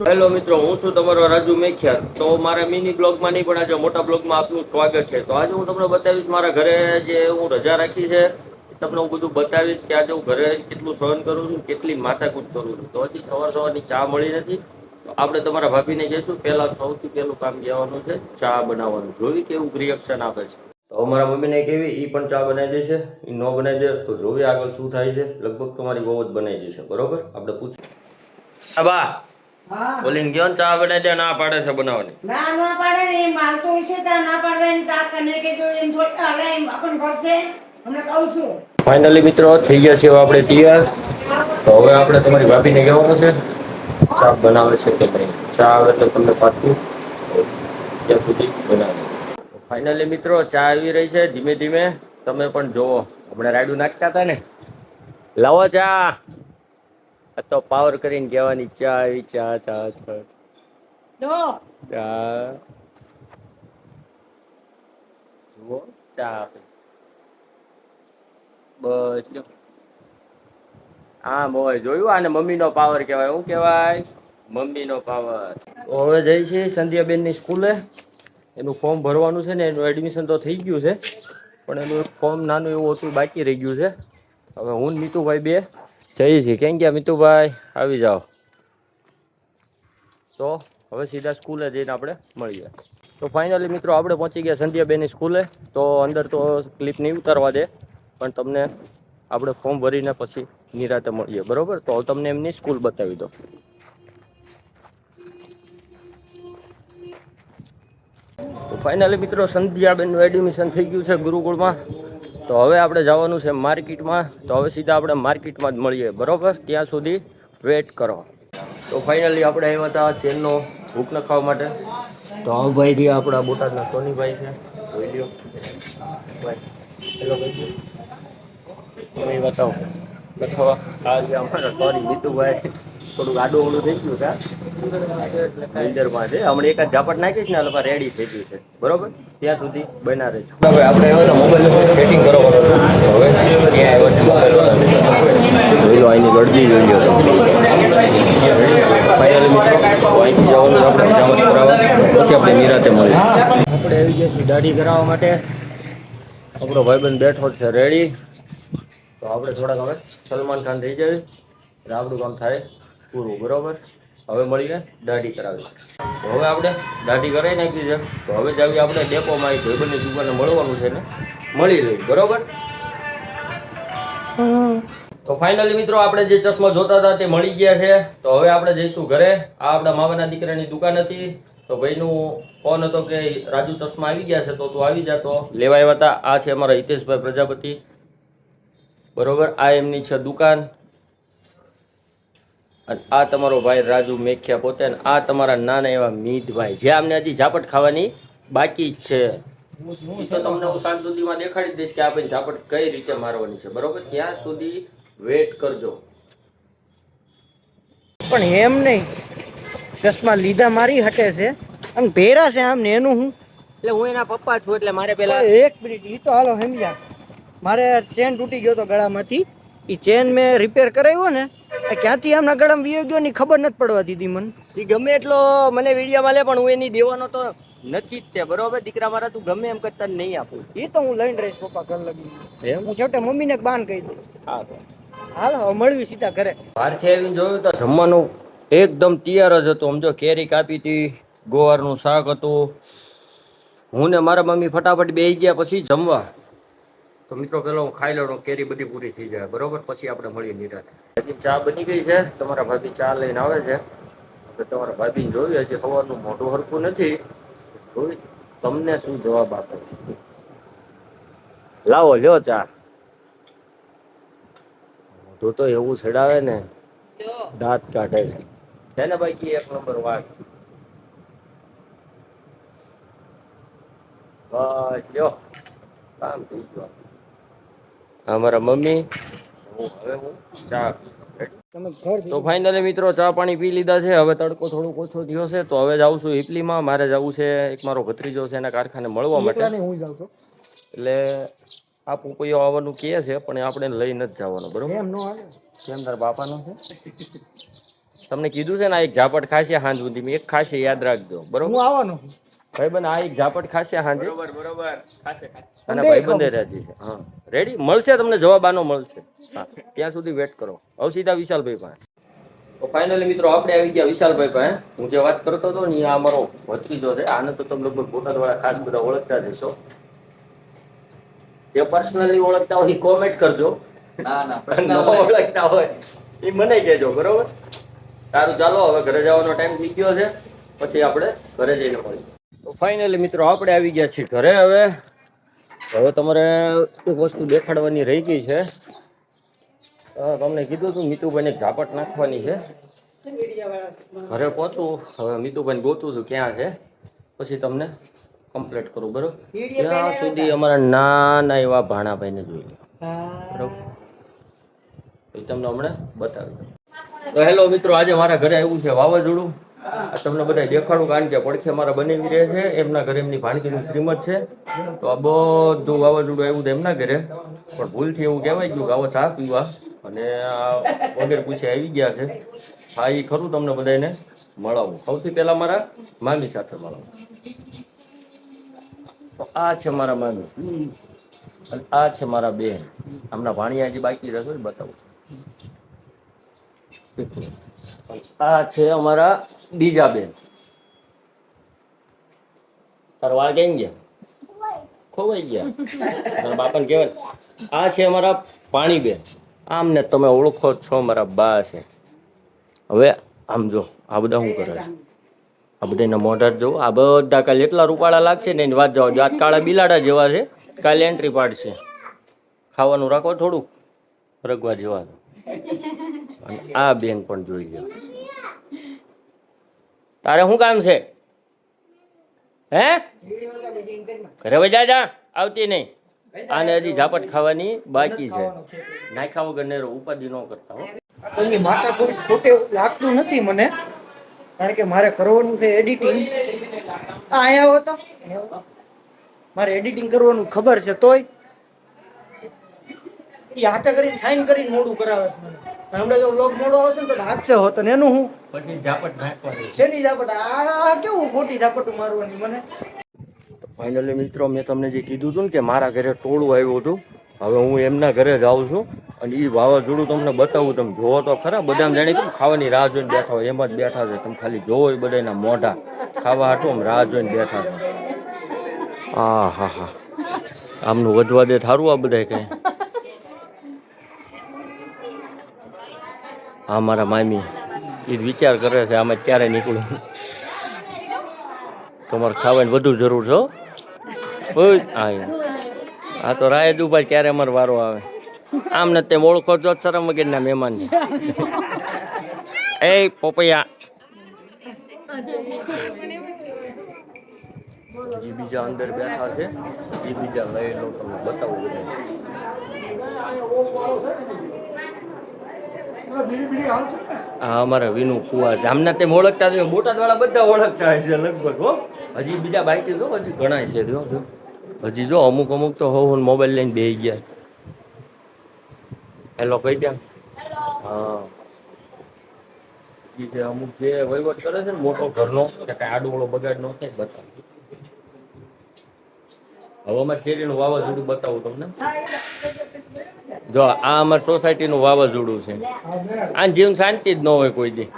Hello મિત્રો, હું છું તમારો રાજુ મેખિયા. તો મારા મિની બ્લોગમાં નહીં પણ આજે મોટા બ્લોગમાં આપનું સ્વાગત છે. તો આજે હું તમને બતાવીશ મારા ઘરે જે હું રજા રાખી છે, તમને હું બધું બતાવીશ કે આજે હું ઘરે કેટલું સહન કરું છું, કેટલી માથાકૂટ કરું છું. તો હજી સવારની ચા મળી નથી. તો આપણે તમારા ભાભીને કહીશું પહેલા સૌથી પહેલું કામ કહેવાનું છે ચા બનાવવાનું. જોઈ કેવું રિએક્શન આપે છે. તો અમારા મમ્મીને કેવી એ પણ ચા બનાવી દેશે, એ ન બનાવી દે તો જોઈએ આગળ શું થાય છે. લગભગ તમારી બહુ જ બનાવી દેશે. બરોબર, આપણે પૂછીએ. બા બોલીને ગયો ને ચા બનાવી દે, ના પાડે છે બનાવવાની. ના પાડે ને માલ તો છે તા ના પાડવે ને ચા કને કે જો એમ થોડી હાલે એમ આપણ કરશે. હમણે કહું છું. ફાઇનલી મિત્રો થઈ ગયા છે આપણે તૈયાર. તો હવે આપણે તમારી ભાભીને કહેવાનું છે ચા બનાવે છે કે નહીં. ચા આવે તો તમને પાછું ત્યાં સુધી બનાવે. ફાઇનલી મિત્રો ચા આવી રહી છે ધીમે ધીમે. તમે પણ જોવો, આપણે રાયડું નાખતા હતા ને. લાવો ચા. તો પાવર કરીને કહેવાની ચા આવી. ચા ચા ચા ચા જુઓ ચા આપે બસ લ્યો. હા મોય જોયું, આને મમ્મીનો પાવર કહેવાય. શું કહેવાય? મમ્મીનો પાવર. હવે જઈ છે સંધ્યાબેનની સ્કૂલે. એનું ફોર્મ ભરવાનું છે ને, એનું એડમિશન તો થઈ ગયું છે, પણ એનું એક ફોર્મ નાનું એવું હતું બાકી રહી ગયું છે. હવે હું ને મીતુભાઈ બે જઈએ છીએ. કેમ ગયા મીતુભાઈ? આવી જાઓ. તો હવે સીધા સ્કૂલે જઈને આપણે મળીએ. તો ફાઇનલી મિત્રો આપણે પહોંચી ગયા સંધ્યાબેનની સ્કૂલે. તો અંદર તો ક્લિપ નહીં ઉતારવા દે, પણ તમને આપણે ફોર્મ ભરીને પછી નિરાતે મળીએ. બરોબર, તો તમને એમની સ્કૂલ બતાવી દો. તો ફાઇનલી મિત્રો સંધ્યાબેનનું એડમિશન થઈ ગયું છે ગુરુકુળમાં. તો હવે આપણે જવાનું છે માર્કેટમાં. તો હવે સીધા આપણે માર્કેટમાં જ મળીએ. બરોબર, ત્યાં સુધી વેટ કરો. તો ફાઇનલી આપણે આવ્યા હતા ચેનનો ભૂખ નખાવા માટે. તો હા ભાઈ રહ્યા આપણા બોટાદના સોનીભાઈ છે. જોઈ લ્યો ભાઈ. હેલો ભાઈ, તમે બતાવો નખાવા. આ જે અમારા સોરી મીતુભાઈ થોડુંક આડું ઓળું થઈ ગયું છે મંદિરમાં છે. હમણાં એકાદ ઝાપટ નાખીશ ને એટલે રેડી થઈ ગયું છે. બરોબર, ત્યાં સુધી બના રહેજો. હવે આપણે મોબાઈલ સેટિંગ કરવાનું હવે ત્યાં આવ્યો છે મોબાઈલ જોઈ લો. અહીંની ગળદી જોઈ લો. ફાઇનલી મિત્રો અહીંથી જવાનું આપણે જામત કરાવવા, પછી આપણે નિરાતે મળીએ. આપણે આવી ગયા છીએ દાઢી કરાવવા માટે. આપણો ભાઈબંધ બેઠો છે રેડી. તો આપણે થોડાક હવે સલમાન ખાન થઈ જાય એટલે આપણું કામ થાય પૂરું. બરોબર, હવે મળીએ દાઢી કરાવી. તો હવે આપણે દાઢી કરાવી નાખી છે. તો હવે જ આવી આપણે ડેપોમાં આવી ભાઈબંધની દુકાને મળવાનું છે ને મળી રહી. બરોબર, તો ફાઇનલી મિત્રો આપણે જે ચશ્મા જોતા હતા તે મળી ગયા છે. તો હવે આપણે જઈશું ઘરે. આ આપણા મામાના દીકરાની દુકાન હતી. તો ભાઈનું ફોન હતો કે રાજુ ચશ્મા આવી ગયા છે, તો તું આવી જા. તો લેવા આવ્યા હતા. આ છે અમારા હિતેશભાઈ પ્રજાપતિ. બરોબર, આ એમની છે દુકાન. અને આ તમારો ભાઈ રાજુ મેખિયા પોતે. આ તમારા નાના એવા મીતભાઈ, જે અમને હજી ઝાપટ ખાવાની બાકી જ છે. તો તમને હું સાંજ સુધીમાં દેખાડી દઈશ કે આપણે ઝાપટ કઈ રીતે મારવાની છે. બરોબર, ત્યાં સુધી વેટ કરજો. પણ એમ નહીં, ચશ્મા લીધા મારી હટે છે આમ ભેરા છે આમ ને એનું હું એટલે હું એના પપ્પા છું એટલે મારે પેલા એક મિનિટ ઈ તો હાલો સમજ્યા. મારે ચેન તૂટી ગયો તો ગળામાંથી. ઈ ચેન મેં રિપેર કરાવ્યો ને, ક્યાંથી આમના ગળામાં વીયો ગયો ની ખબર નથી પડવા દીધી મને. એ ગમે એટલો મને વિડીયોમાં લે પણ હું એની દેવાનો તો નથી જ તે. બરોબર દીકરા મારા, તું ગમે એમ કરતા નહીં આપું. એ તો હું લઈને રહીશ પપ્પા ઘર લગી. એમ હું છેવટે મમ્મીને બાન કહી દઉં. હા, હાલો મળવી સીધા ઘરે. બહારથી આવીને જોયું તો જમવાનું એકદમ તૈયાર જ હતું. સમજો કેરી કાપી હતી, ગોવારનું શાક હતું. હું ને મારા મમ્મી ફટાફટ બેસી ગયા પછી જમવા. તો મિત્રો પેલો હું ખાઈ લઉં, કેરી બધી પૂરી થઈ જાય. બરોબર, પછી આપણે મળીએ નિરાતે. હજી ચા બની ગઈ છે. તમારા ભાભી ચા લઈને આવે છે. તમારા ભાભીને જોયું હજી સવારનું મોઢું હરખું નથી. જોઈ તમને શું જવાબ આપે છે. લાવો લ્યો ચા. મોઢું તો એવું ચડાવે ને દાંત કાઢે છે ને બાકી એક નંબર વાત. બસ લ્યો કામ થઈ ગયું. અમારા મમ્મી હવે હું ચા. તો ફાઇનલી મિત્રો ચા પાણી પી લીધા છે. હવે તડકો થોડોક ઓછો થયો છે. તો હવે જાઉં છું હિપલીમાં. મારે જવું છે એક મારો ભત્રીજો છે એના કારખાને મળવા માટે. એટલે આ પોપૈયો આવવાનું કહે છે પણ આપણે લઈ નથી જવાનું. બરોબર, કેમ તારા બાપાનું છે તમને કીધું છે ને આ એક ઝાપટ ખાશે હાંજ સુધી એક ખાશે યાદ રાખજો બરોબર હું આવવાનો છું. ભાઈબંધ આ એક ઝાપટ ખાશે હાંજે બરોબર ખાશે અને ભાઈબંધે રાજી છે હા રેડી મળશે તમને જવાબ આનો મળશે હા ત્યાં સુધી વેટ કરો હવે સીધા વિશાલભાઈ પાસે તો ફાઇનલી મિત્રો આપણે આવી ગયા વિશાલભાઈ પાસે હું જે વાત કરતો હતો ને આ અમારો ભત્રીજો છે આને તો તમે લગભગ બોટાદવાળા ખાસ બધા ઓળખતા જ હશો જે પર્સનલી ઓળખતા હોય એ કોમેન્ટ કરજો ના ન ઓળખતા હોય એ મને કહેજો બરોબર સારું ચાલો હવે ઘરે જવાનો ટાઈમ થઈ ગયો છે પછી આપણે ઘરે જઈને મળીએ તો ફાઇનલી મિત્રો આપણે આવી ગયા છીએ ઘરે હવે તમારે એક વસ્તુ દેખાડવાની રહી ગઈ છે તમને કીધું હતું મીતુભાઈને ઝાપટ નાખવાની છે ઘરે પહોંચું હવે મીતુભાઈને ગોતું છું ક્યાં છે પછી તમને કમ્પ્લીટ કરું બરોબર ત્યાં સુધી અમારા નાના એવા ભાણાભાઈને જોઈ લો બરોબર એ તમને હમણાં બતાવી તો હેલો મિત્રો આજે મારા ઘરે આવ્યું છે વાવાઝોડું આ તમને બધા દેખાડું કારણ કે પડખે મારા બનેવી રહે છે એમના ઘરે એમની ભાણકીનું શ્રીમત છે તો આ બધું વાવાઝોડું આવ્યું હતું એમના ઘરે પણ ભૂલથી એવું કહેવાય ગયું કે આવો ચા પીવા અને આ વગેરે પૂછે આવી ગયા છે હા એ ખરું તમને બધાને મળાવું સૌથી પહેલા મારા મામી સાથે મળાવું તો આ છે મારા મામી અને આ છે મારા બેન આમના ભાણિયા હજી બાકી રહેશે બતાવું આ છે અમારા બીજા બેન તારા વાળ કેમ ગયા ખોવાઈ ગયા તારા બાપાને કહેવાય આ છે અમારા પાણી બેન આમને તમે ઓળખો છો મારા બા છે હવે આમ જો આ બધા શું કરે છે આ બધાના મોઢા જો આ બધા કાલે એટલા રૂપાળા લાગશે ને એની વાત જવા દો આ કાળા બિલાડા જેવા છે કાલે એન્ટ્રી પાડશે ખાવાનું રાખો થોડુંક રગવા જેવા અને આ બેન પણ જોઈ લો તારે શું કામ છે હે ઘરે વજા જા આવતી નહીં આને હજી ઝાપટ ખાવાની બાકી છે નાખ્યા વગર નેરો ઉપાધિ ન કરતા હો કોઈની માતા કોઈ ખોટે લાગતું નથી મને કારણ કે મારે કરવાનું છે એડિટિંગ અહીંયા આવો તો મારે એડિટિંગ કરવાનું ખબર છે તોય એ હાથે કરીને સાઈન કરીને મોડું કરાવે છે મને હમણાં જો લોક મોડો આવશે ને તો હાથસે હોત ને એનું હું પછી ઝાપટ નાખવાની શેની ઝાપટ આ કેવું ખોટી ઝાપટ મારવાની મને ફાઇનલી મિત્રો મેં તમને જે કીધું હતું ને કે મારા ઘરે ટોળું આવ્યું હતું હવે હું એમના ઘરે જાઉં છું અને એ વાવાઝોડું તમને બતાવું તમે જોવો તો ખરા બધા જાણે કે ખાવાની રાહ જોઈને બેઠા હોય એમ જ બેઠા છે તમે ખાલી જોવો એ બધાના મોઢા ખાવા હાટું આમ રાહ જોઈને બેઠા છે હા હા હા આમનું વધવા દે થારું આ બધા કઈ હા મારા મામી એ જ વિચાર કરે છે આમાં ક્યારે નીકળું તમારે ખાવાની વધુ જરૂર છે ઓય હા તો રાય જ ઉભા ક્યારે અમારો વારો આવે આમ ને તેમ ઓળખો છો શરમ વગેરેના મહેમાન એ પોપૈયા હજી બીજા અંદર બેઠા છે હજી બીજા લઈ લો તમને બતાવું બધા હા અમારા વિનુ કુવા છે આમના તેમ ઓળખતા છે બોટાદ વાળા બધા ઓળખતા હશે લગભગ હો હજી બીજા બાકી જો હજી ઘણા છે હજી જો અમુક અમુક તો હો મોબાઈલ લઈને બેસી ગયા હેલો કહી દે હા છે અમુક જે વહીવટ કરે છે ને મોટો ઘરનો કે કાંઈ આડું બગાડ ન થાય બતાવ હવે અમારે શેરીનું વાવાઝોડું બતાવું તમને જો આ અમારી સોસાયટીનું વાવાઝોડું છે આ જીવન શાંતિ જ ન હોય કોઈ દી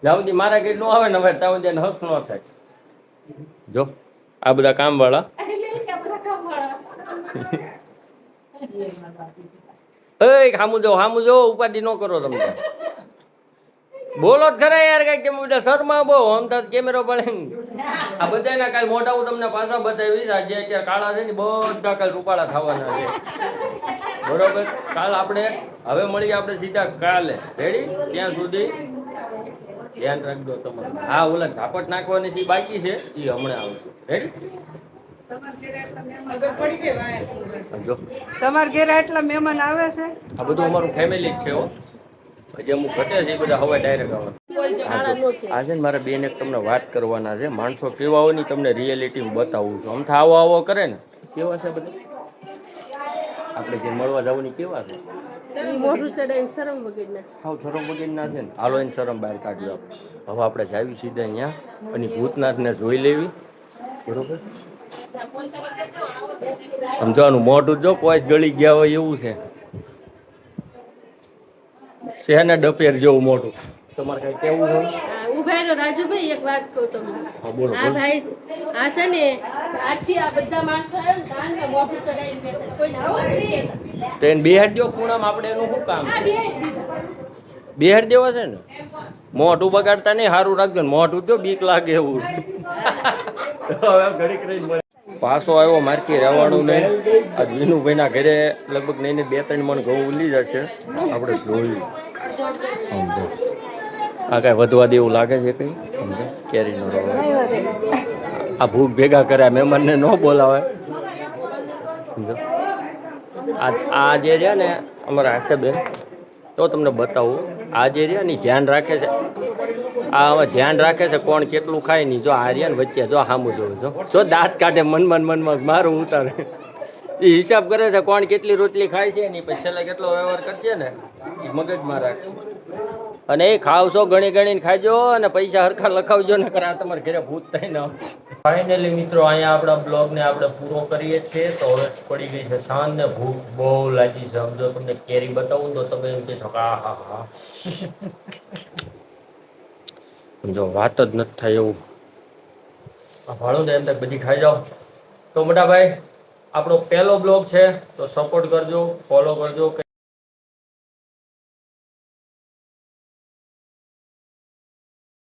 જ્યાં સુધી મારા ઘેર ન આવે ને હવે ત્યાં સુધી હક ન થાય જો આ બધા કામવાળા એ હામું જો ઉપાધિ ન કરો તમે બોલો જ ખરા યાર કઈક તમે બધા શર્મા બહુ આમ તો કેમેરો પડે આ બધાના કાલ મોઢા હું તમને પાછા બતાવીશ આજે અત્યારે કાળા છે ને બધા કાલ રૂપાળા થવાના છે બરોબર કાલ આપણે હવે મળીએ આપણે સીધા કાલે રેડી ત્યાં સુધી ધ્યાન રાખજો તમારે હા ઓલા ઝાપટ નાખવાની જે બાકી છે એ હમણાં આવશે રેડી જો તમારા ઘરે એટલા મહેમાન આવે છે આ બધું અમારું ફેમિલી જ છે હો હજી અમુક ઘટે છે એ બધા હવે ડાયરેક્ટ આવે આજે ને મારા બેન એક તમને વાત કરવાના છે માણસો કેવા હોય ને તમને રિયાલિટી બતાવું છું આમ તો આવો આવો કરે ને કેવા છે બધા આપણે જે મળવા જવાની કેવા છે ઈ મોઢું ચડાઈને શરમ વગર ના હાવ શરમ વગર ના છે ને હાલો એને શરમ બહાર કાઢજો હવે આપણે જાવી સીધા અહીંયા અને ભૂતનાથને જોઈ લેવી બરોબર સમજવાનું મોઢું જો કોઈ ગળી ગયા હોય એવું છે ને ડપેર જેવું મોઢું તમારે કઈ કેવું છે ઉભા રહ્યો રાજુભાઈ એક વાત કહું તમને હા બોલો આ ભાઈ આ છે ને આજથી આ બધા માણસો આવ્યો ને તાન મોઢું ચડાઈને બેઠા કોઈ આવો નહીં તો એને બિહાર દો ખૂણામાં આપણે એનું શું કામ આ છે બે બિહાર દેવા છે ને મોઢું બગાડતા નહીં સારું રાખજો ને મોઢું તો બીક લાગે એવું હવે ઘડીક રહીને મળે. પાછો આવ્યો માર્કી રહેવાનું નહીં આજ વિનુભાઈના ઘરે લગભગ નહીં 2-3 મણ ઘઉં ઉલી જશે આપણે જોયું સમજો આ કાંઈ વધવા દેવું લાગે છે કંઈ સમજો કેરીનો રવો આ ભૂખ ભેગા કર્યા મહેમાનને ન બોલાવે સમજો આ જે રહ્યા ને અમારા આશાબેન તો તમને બતાવું આ જે રહ્યા ને ધ્યાન રાખે છે આ હવે ધ્યાન રાખે છે કોણ કેટલું ખાય નહીં જો આ રહ્યા ને વચ્ચે જો સામું જોવું જો દાંત કાઢે મનમાં મારું ઉતારે એ હિસાબ કરે છે કોણ કેટલી રોટલી ખાય છે ને પછી છેલ્લે કેટલો વ્યવહાર કરશે ને એ મગજમાં રાખશે અને એ ખાવશો ગણી ગણીને ખાજો અને પૈસા હરખા લખાવજો ને કરે આ તમારે ઘરે ભૂત થાય ને ફાઇનલી મિત્રો અહીંયા આપણા બ્લોગને આપણે પૂરો કરીએ છીએ તો હવે પડી ગઈ છે સાંજ ને ભૂખ બહુ લાગી છે સમજો તમને કેરી બતાવું તો તમે એમ કહેશો કે હા હા સમજો વાત જ નથી થાય એવું ભાડું ને એમ તક બધી ખાઈ જાઓ તો મોટા ભાઈ આપણો પહેલો બ્લોગ છે તો સપોર્ટ કરજો ફોલો કરજો